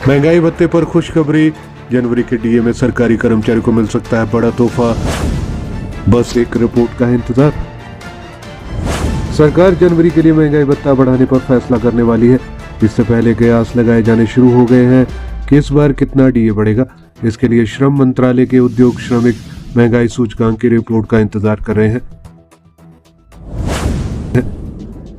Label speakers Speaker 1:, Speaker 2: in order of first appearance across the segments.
Speaker 1: महंगाई भत्ते पर खुशखबरी। जनवरी के डीए में सरकारी कर्मचारी को मिल सकता है बड़ा तोहफा। बस एक रिपोर्ट का है इंतजार। सरकार जनवरी के लिए महंगाई भत्ता बढ़ाने पर फैसला करने वाली है। इससे पहले कयास लगाए जाने शुरू हो गए हैं कि इस बार कितना डीए बढ़ेगा। इसके लिए श्रम मंत्रालय के उद्योग श्रमिक महंगाई सूचकांक की रिपोर्ट का इंतजार कर रहे हैं।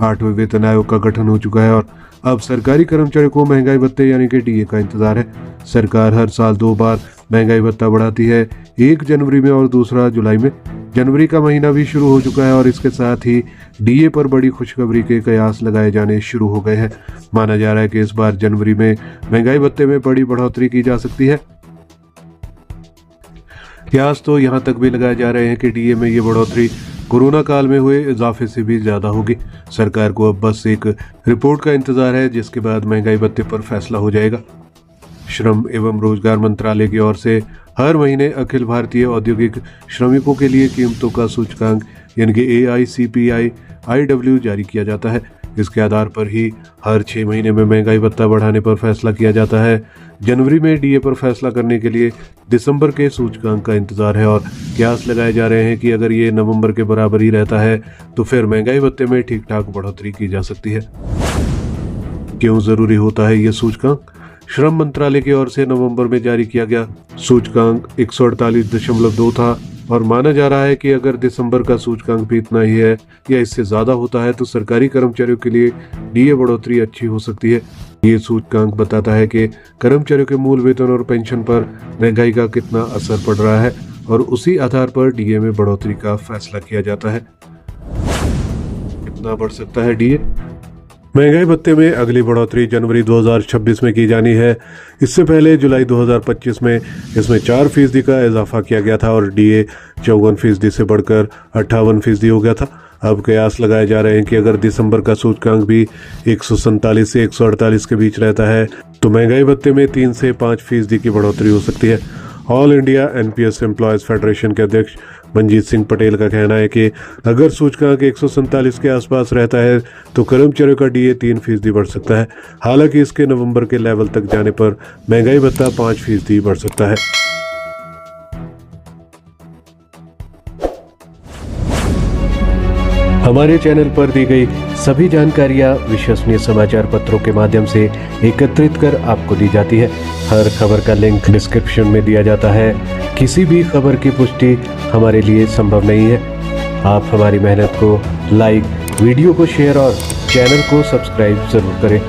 Speaker 1: 8वें वेतन आयोग का गठन हो चुका है और अब सरकारी कर्मचारियों को महंगाई भत्ते यानी कि डीए का इंतजार है। सरकार हर साल 2 बार महंगाई भत्ता बढ़ाती है, 1 जनवरी में और दूसरा जुलाई में। जनवरी का महीना भी शुरू हो चुका है और इसके साथ ही डीए पर बड़ी खुशखबरी के कयास लगाए जाने शुरू हो गए हैं। माना जा रहा है कि इस बार जनवरी में महंगाई भत्ते में बड़ी बढ़ोतरी की जा सकती है। कयास तो यहाँ तक भी लगाए जा रहे हैं कि डीए में ये बढ़ोतरी कोरोना काल में हुए इजाफे से भी ज्यादा होगी। सरकार को अब बस एक रिपोर्ट का इंतजार है, जिसके बाद महंगाई भत्ते पर फैसला हो जाएगा। श्रम एवं रोजगार मंत्रालय की ओर से हर महीने अखिल भारतीय औद्योगिक श्रमिकों के लिए कीमतों का सूचकांक यानी कि AICPI-IW जारी किया जाता है। इसके आधार पर ही हर 6 महीने में महंगाई भत्ता बढ़ाने पर फैसला किया जाता है। जनवरी में डीए पर फैसला करने के लिए दिसंबर के सूचकांक का इंतजार है और कयास लगाए जा रहे हैं कि अगर ये नवंबर के बराबर ही रहता है तो फिर महंगाई भत्ते में ठीक ठाक बढ़ोतरी की जा सकती है। क्यों जरूरी होता है ये सूचकांक? श्रम मंत्रालय की ओर से नवंबर में जारी किया गया सूचकांक 148.2 था और माना जा रहा है कि अगर दिसंबर का सूचकांक भी इतना ही है या इससे ज्यादा होता है तो सरकारी कर्मचारियों के लिए डीए बढ़ोतरी अच्छी हो सकती है। ये सूचकांक बताता है कि कर्मचारियों के मूल वेतन और पेंशन पर महंगाई का कितना असर पड़ रहा है और उसी आधार पर डीए में बढ़ोतरी का फैसला किया जाता है। कितना बढ़ सकता है डीए? महंगाई भत्ते में अगली बढ़ोतरी जनवरी 2026 में की जानी है। इससे पहले जुलाई 2025 में इसमें 4% का इजाफा किया गया था और डीए 54% से बढ़कर 58% हो गया था। अब कयास लगाए जा रहे हैं कि अगर दिसंबर का सूचकांक भी 147 से 148 के बीच रहता है तो महंगाई भत्ते में 3 से 5% की बढ़ोतरी हो सकती है। All India NPS employees federation के अध्यक्ष मंजीत सिंह पटेल का कहना है कि अगर सूचकांक 147 के आसपास रहता है तो कर्मचारियों का डीए 3% बढ़ सकता है। हालांकि इसके नवंबर के लेवल तक जाने पर महंगाई भत्ता 5% बढ़ सकता है। हमारे चैनल पर दी गई सभी जानकारियां विश्वसनीय समाचार पत्रों के माध्यम से एकत्रित कर आपको दी जाती है। हर खबर का लिंक डिस्क्रिप्शन में दिया जाता है। किसी भी खबर की पुष्टि हमारे लिए संभव नहीं है। आप हमारी मेहनत को लाइक, वीडियो को शेयर और चैनल को सब्सक्राइब जरूर करें।